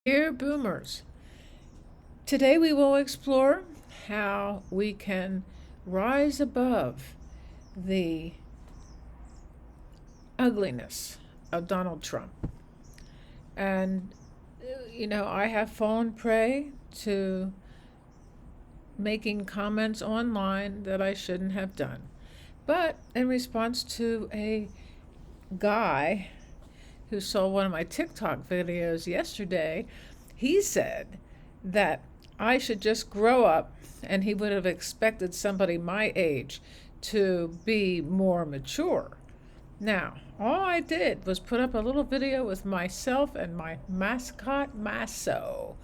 Dear Boomers, today we will explore how we can rise above the ugliness of Donald Trump. And, I have fallen prey to making comments online that I shouldn't have done. But in response to a guy who saw one of my TikTok videos yesterday, he said that I should just grow up, and he would have expected somebody my age to be more mature. Now, all I did was put up a little video with myself and my mascot, Masso.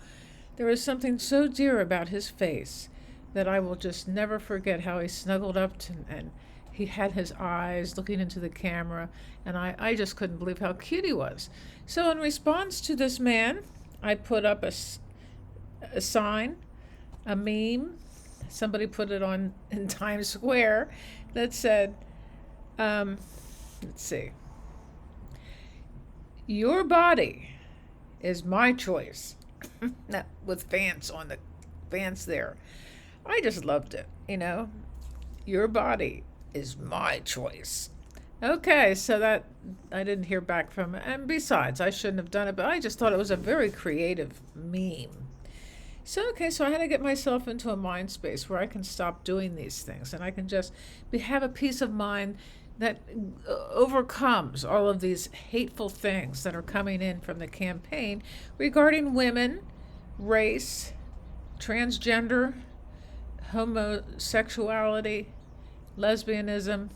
There was something so dear about his face that I will just never forget how he snuggled up to, and he had his eyes looking into the camera, and I just couldn't believe how cute he was. So in response to this man, I put up a sign, a meme. Somebody put it on in Times Square that said, let's see, your body is my choice. With fans on the fans there. I just loved it, Your body is my choice. Okay, so that I didn't hear back from it. And besides, I shouldn't have done it, but I just thought it was a very creative meme. So I had to get myself into a mind space where I can stop doing these things and I can just have a peace of mind that overcomes all of these hateful things that are coming in from the campaign regarding women, race, transgender, homosexuality, lesbianism,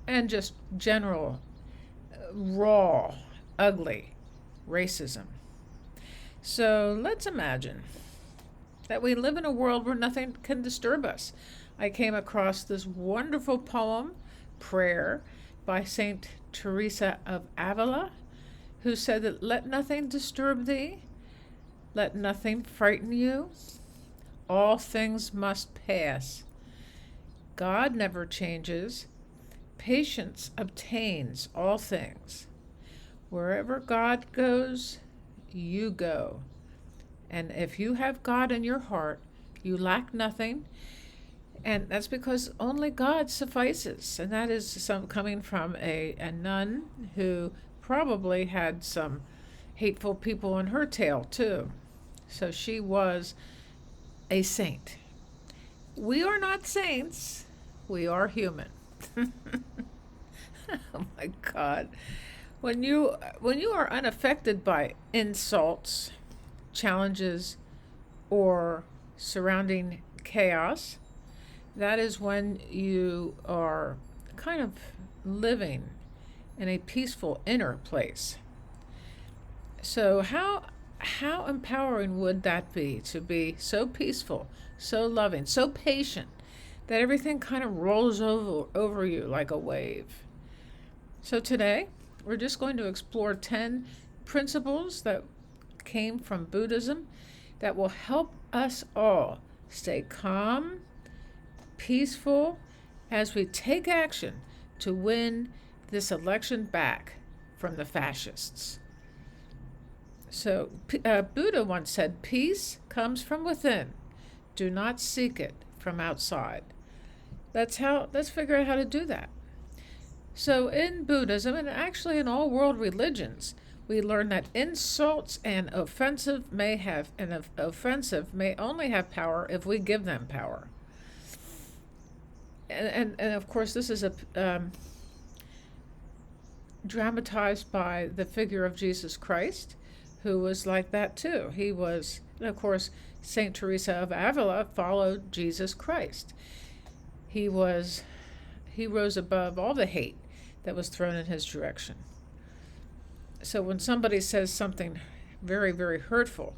and just general raw, ugly racism. So let's imagine that we live in a world where nothing can disturb us. I came across this wonderful poem, Prayer, by Saint Teresa of Avila, who said that let nothing disturb thee, let nothing frighten you, all things must pass. God never changes. Patience obtains all things. Wherever God goes, you go. And if you have God in your heart, you lack nothing. And that's because only God suffices. And that is coming from a nun who probably had some hateful people in her tail too. So she was a saint. We are not saints. We are human. Oh my God. When you are unaffected by insults, challenges, or surrounding chaos, that is when you are kind of living in a peaceful inner place. So how empowering would that be to be so peaceful, so loving, so patient that everything kind of rolls over you like a wave? So today, we're just going to explore 10 principles that came from Buddhism that will help us all stay calm, peaceful, as we take action to win this election back from the fascists. So Buddha once said, peace comes from within. Do not seek it from outside. Let's figure out how to do that. So in Buddhism, and actually in all world religions, we learn that insults and offensive may only have power if we give them power. And of course, this is dramatized by the figure of Jesus Christ, who was like that too. He was, and of course, Saint Teresa of Avila followed Jesus Christ. He rose above all the hate that was thrown in his direction. So when somebody says something very, very hurtful,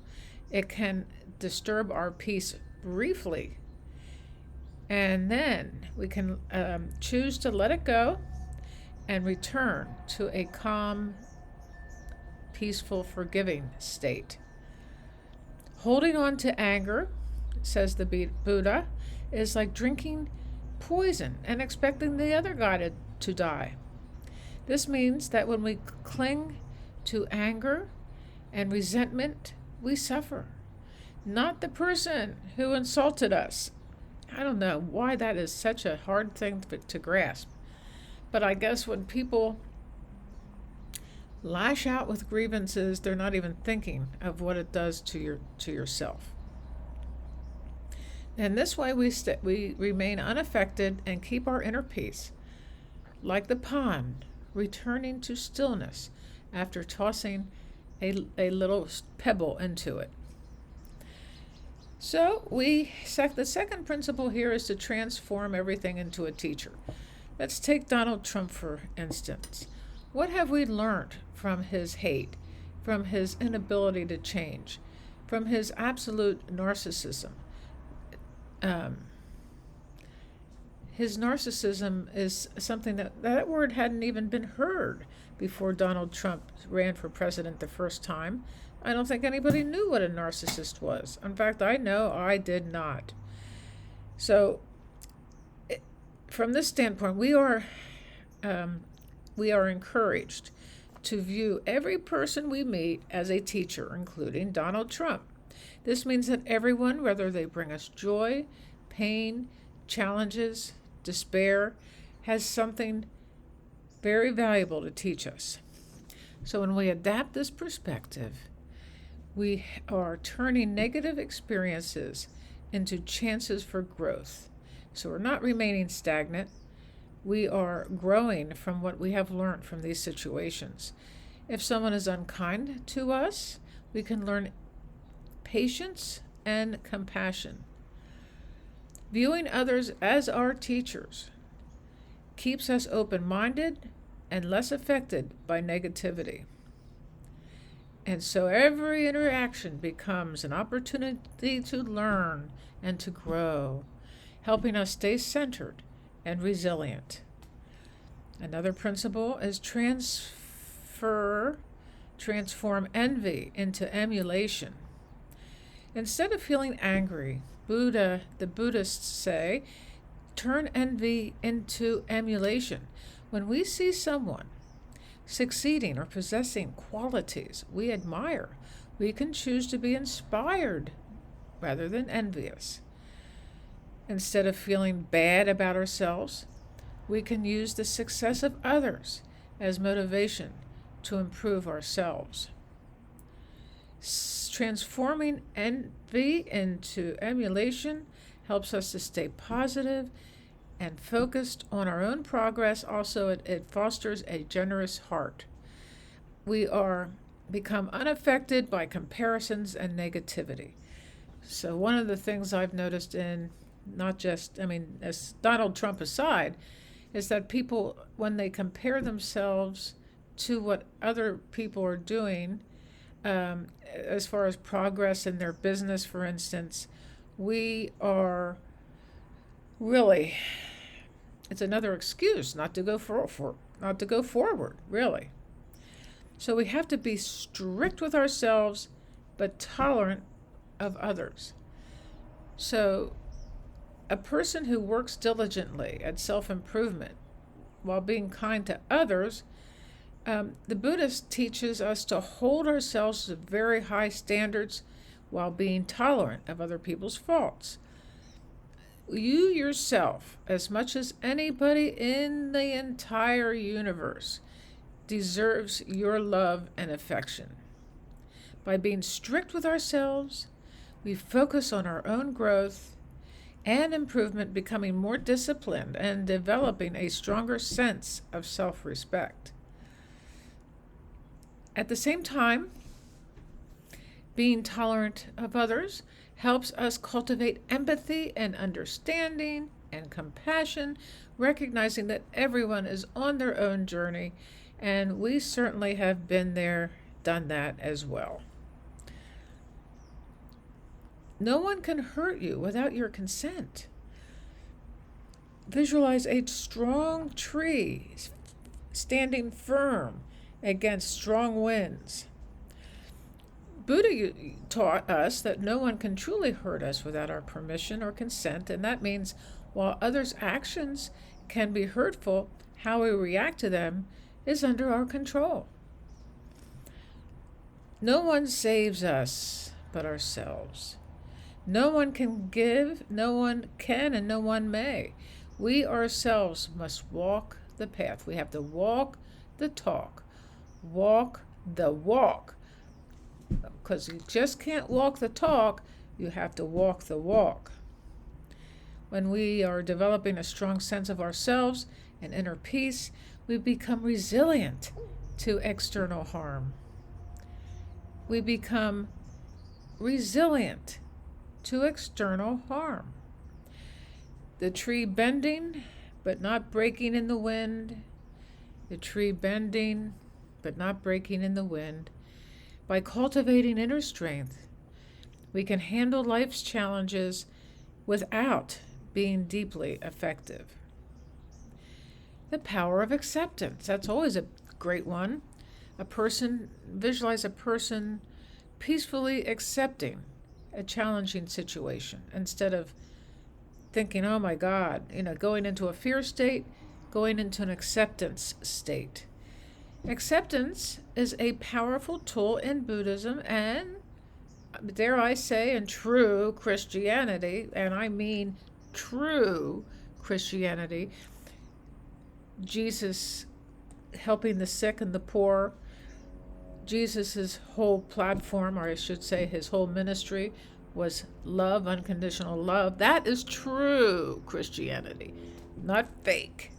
it can disturb our peace briefly. And then we can choose to let it go and return to a calm, peaceful, forgiving state. Holding on to anger, says the Buddha, is like drinking poison and expecting the other guy to die. This means that when we cling to anger and resentment, we suffer. Not the person who insulted us. I don't know why that is such a hard thing to grasp. But I guess when people lash out with grievances, they're not even thinking of what it does to yourself. And this way we remain unaffected and keep our inner peace, like the pond returning to stillness after tossing a little pebble into it. So the second principle here is to transform everything into a teacher. Let's take Donald Trump, for instance. What have we learned from his hate, from his inability to change, from his absolute narcissism? His narcissism is something that word hadn't even been heard before Donald Trump ran for president the first time. I don't think anybody knew what a narcissist was. In fact, I know I did not. So, from this standpoint, we are encouraged to view every person we meet as a teacher, including Donald Trump. This means that everyone, whether they bring us joy, pain, challenges, despair, has something very valuable to teach us. So when we adapt this perspective, we are turning negative experiences into chances for growth. So we're not remaining stagnant. We are growing from what we have learned from these situations. If someone is unkind to us, we can learn patience and compassion. Viewing others as our teachers keeps us open-minded and less affected by negativity. And so every interaction becomes an opportunity to learn and to grow, helping us stay centered and resilient. Another principle is transform envy into emulation. Instead of feeling angry, the Buddhists say, turn envy into emulation. When we see someone succeeding or possessing qualities we admire, we can choose to be inspired rather than envious. Instead of feeling bad about ourselves, we can use the success of others as motivation to improve ourselves. Transforming envy into emulation helps us to stay positive and focused on our own progress. Also, it fosters a generous heart. We become unaffected by comparisons and negativity. So one of the things I've noticed as Donald Trump aside, is that people, when they compare themselves to what other people are doing, as far as progress in their business, for instance, we are really, it's another excuse not to go not to go forward, really. So we have to be strict with ourselves, but tolerant of others. So a person who works diligently at self-improvement while being kind to others, the Buddhist teaches us to hold ourselves to very high standards while being tolerant of other people's faults. You yourself, as much as anybody in the entire universe, deserves your love and affection. By being strict with ourselves, we focus on our own growth and improvement, becoming more disciplined and developing a stronger sense of self-respect. At the same time, being tolerant of others helps us cultivate empathy and understanding and compassion, recognizing that everyone is on their own journey, and we certainly have been there, done that as well. No one can hurt you without your consent. Visualize a strong tree standing firm against strong winds. Buddha taught us that no one can truly hurt us without our permission or consent, and that means while others' actions can be hurtful, how we react to them is under our control. No one saves us but ourselves. No one can give, no one can, and no one may. We ourselves must walk the path. We have to walk the talk, walk the walk. Because you just can't walk the talk, you have to walk the walk. When we are developing a strong sense of ourselves and inner peace, we become resilient to external harm. We become resilient to external harm. The tree bending but not breaking in the wind. The tree bending but not breaking in the wind. By cultivating inner strength, we can handle life's challenges without being deeply effective. The power of acceptance. That's always a great one. Visualize a person peacefully accepting a challenging situation instead of thinking, oh my God, going into a fear state, going into an acceptance state. Acceptance is a powerful tool in Buddhism and, dare I say, in true Christianity, and I mean true Christianity. Jesus helping the sick and the poor. Jesus' whole platform, or I should say his whole ministry, was love, unconditional love. That is true Christianity, not fake.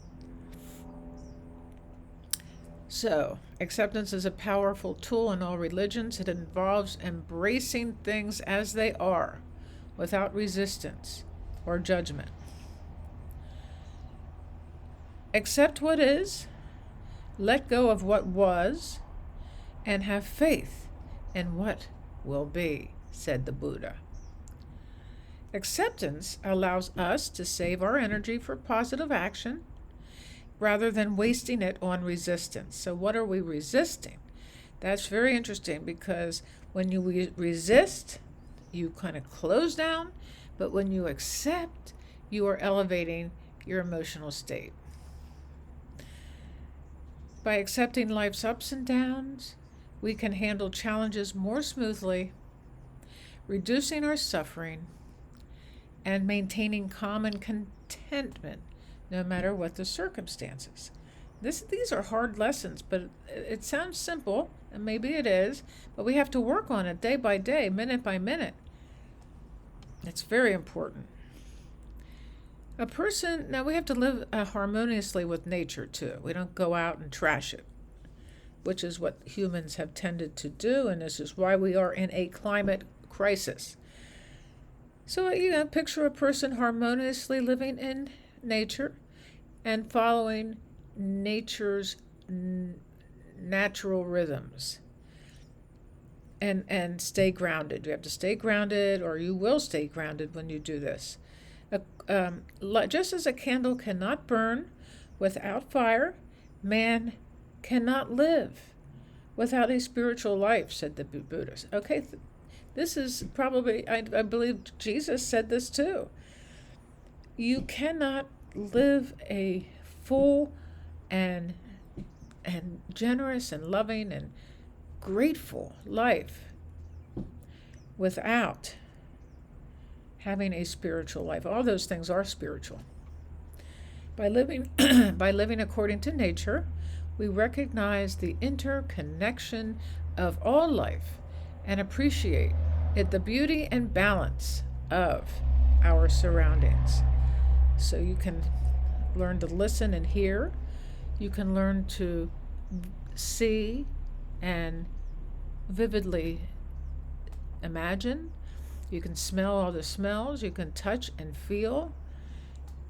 So, acceptance is a powerful tool in all religions. It involves embracing things as they are, without resistance or judgment. Accept what is, let go of what was, and have faith in what will be, said the Buddha. Acceptance allows us to save our energy for positive action rather than wasting it on resistance. So what are we resisting? That's very interesting because when you resist, you kind of close down, but when you accept, you are elevating your emotional state. By accepting life's ups and downs, we can handle challenges more smoothly, reducing our suffering, and maintaining calm and contentment no matter what the circumstances. These are hard lessons, but it sounds simple, and maybe it is, but we have to work on it day by day, minute by minute. It's very important. Now we have to live harmoniously with nature too. We don't go out and trash it, which is what humans have tended to do, and this is why we are in a climate crisis. So, picture a person harmoniously living in nature and following nature's natural rhythms. And stay grounded. You have to stay grounded, or you will stay grounded when you do this. Just as a candle cannot burn without fire, man cannot live without a spiritual life, said the Buddhists. Okay, this is probably, I believe Jesus said this too. You cannot live a full and generous and loving and grateful life without having a spiritual life. All those things are spiritual. By living according to nature, we recognize the interconnection of all life and appreciate the beauty and balance of our surroundings. So you can learn to listen and hear. You can learn to see and vividly imagine. You can smell all the smells. You can touch and feel.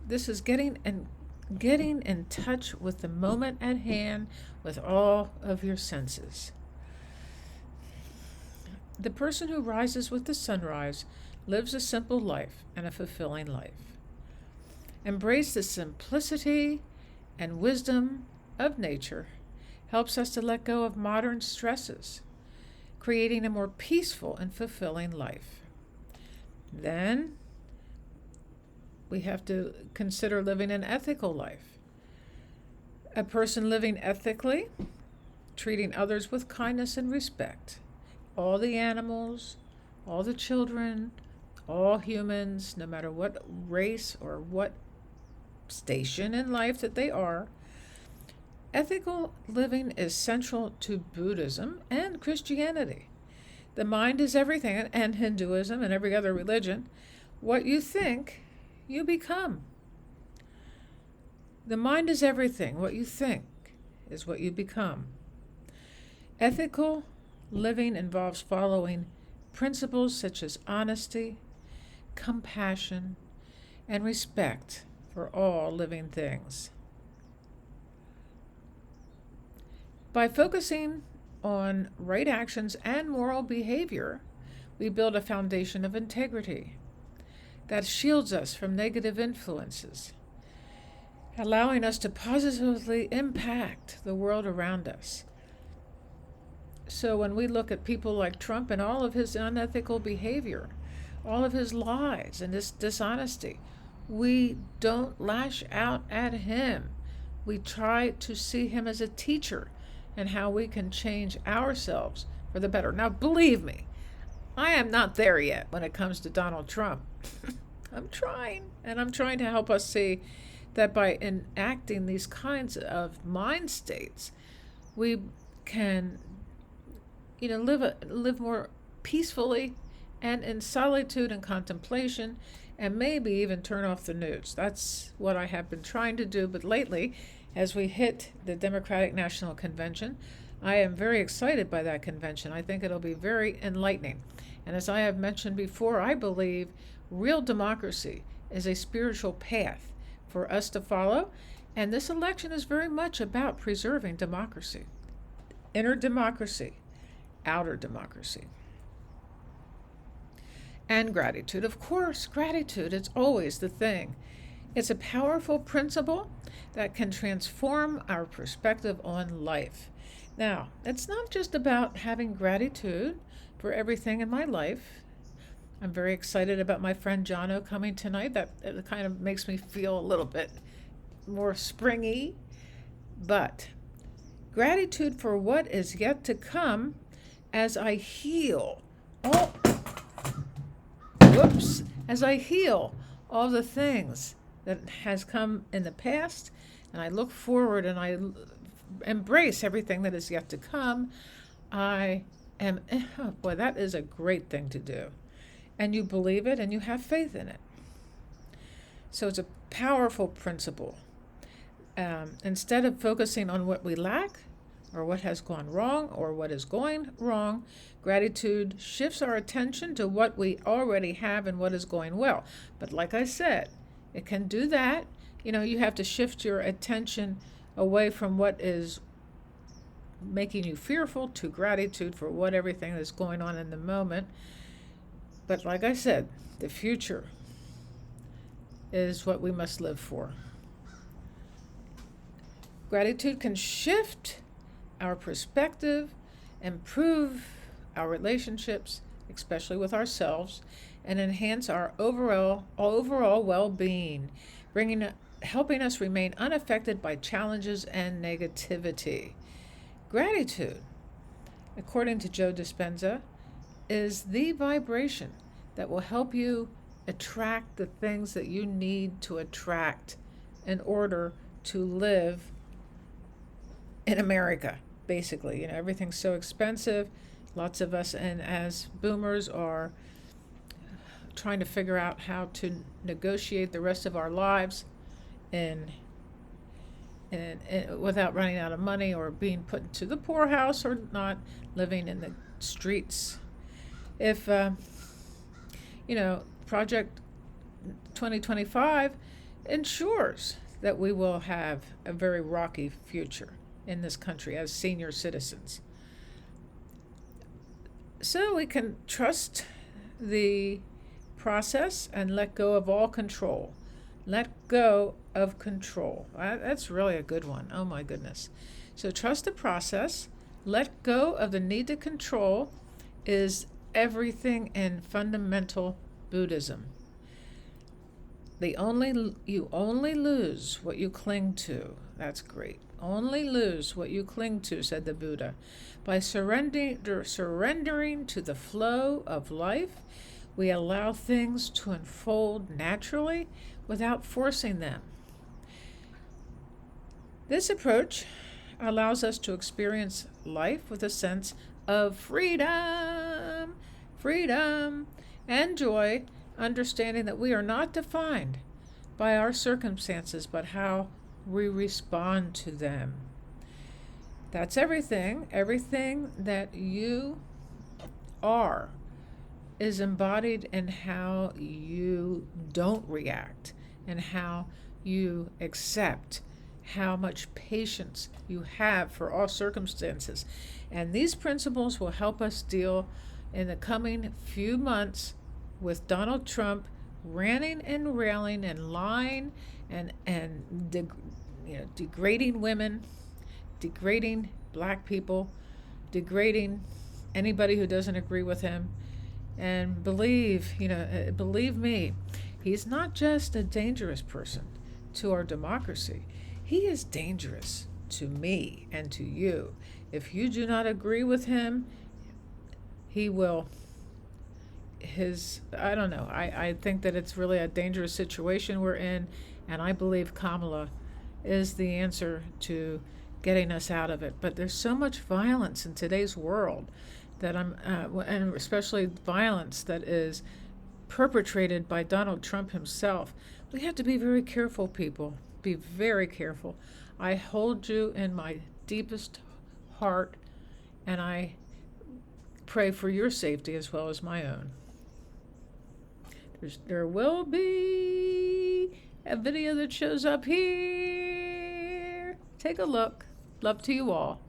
This is getting in touch with the moment at hand with all of your senses. The person who rises with the sunrise lives a simple life and a fulfilling life. Embrace the simplicity and wisdom of nature helps us to let go of modern stresses, creating a more peaceful and fulfilling life. Then we have to consider living an ethical life. A person living ethically, treating others with kindness and respect, all the animals, all the children, all humans, no matter what race or what station in life that they are. Ethical living is central to Buddhism and Christianity. The mind is everything, and Hinduism and every other religion. What you think, you become. The mind is everything. What you think is what you become. Ethical living involves following principles such as honesty, compassion, and respect for all living things. By focusing on right actions and moral behavior, we build a foundation of integrity that shields us from negative influences, allowing us to positively impact the world around us. So when we look at people like Trump and all of his unethical behavior, all of his lies and his dishonesty, we don't lash out at him. We try to see him as a teacher and how we can change ourselves for the better. Now, believe me, I am not there yet when it comes to Donald Trump. I'm trying, and I'm trying to help us see that by enacting these kinds of mind states, we can, live more peacefully and in solitude and contemplation, and maybe even turn off the news. That's what I have been trying to do, but lately, as we hit the Democratic National Convention, I am very excited by that convention. I think it'll be very enlightening. And as I have mentioned before, I believe real democracy is a spiritual path for us to follow, and this election is very much about preserving democracy. Inner democracy, outer democracy. And gratitude. Of course, gratitude is always the thing. It's a powerful principle that can transform our perspective on life. Now, it's not just about having gratitude for everything in my life. I'm very excited about my friend Jono coming tonight. That kind of makes me feel a little bit more springy. But gratitude for what is yet to come as I heal as I heal all the things that has come in the past, and I look forward and I embrace everything that is yet to come. That is a great thing to do. And you believe it and you have faith in it. So it's a powerful principle. Instead of focusing on what we lack or what has gone wrong or what is going wrong, gratitude shifts our attention to what we already have and what is going well. But like I said, it can do that. You have to shift your attention away from what is making you fearful to gratitude for what everything that's going on in the moment. But like I said, the future is what we must live for. Gratitude can shift our perspective, improve our relationships, especially with ourselves, and enhance our overall well-being, helping us remain unaffected by challenges and negativity. Gratitude, according to Joe Dispenza, is the vibration that will help you attract the things that you need to attract in order to live in America, basically. Everything's so expensive. Lots of us, and as boomers, are trying to figure out how to negotiate the rest of our lives and without running out of money or being put into the poorhouse or not living in the streets. If Project 2025 ensures that we will have a very rocky future in this country as senior citizens. So we can trust the process and let go of all control. Let go of control. That's really a good one. Oh my goodness. So trust the process. Let go of the need to control is everything in fundamental Buddhism. You only lose what you cling to. That's great. Only lose what you cling to, said the Buddha. By surrendering to the flow of life, we allow things to unfold naturally without forcing them. This approach allows us to experience life with a sense of freedom, and joy, understanding that we are not defined by our circumstances, but how we respond to them. That's everything. Everything that you are is embodied in how you don't react and how you accept, how much patience you have for all circumstances. And these principles will help us deal in the coming few months with Donald Trump ranting and railing and lying and degrading women, degrading black people, degrading anybody who doesn't agree with him. And believe me, he's not just a dangerous person to our democracy. He is dangerous to me and to you. If you do not agree with him, he will, I don't know. I think that it's really a dangerous situation we're in, and I believe Kamala is the answer to getting us out of it. But there's so much violence in today's world that and especially violence that is perpetrated by Donald Trump himself. We have to be very careful, people. Be very careful. I hold you in my deepest heart, and I pray for your safety as well as my own. There will be a video that shows up here. Take a look. Love to you all.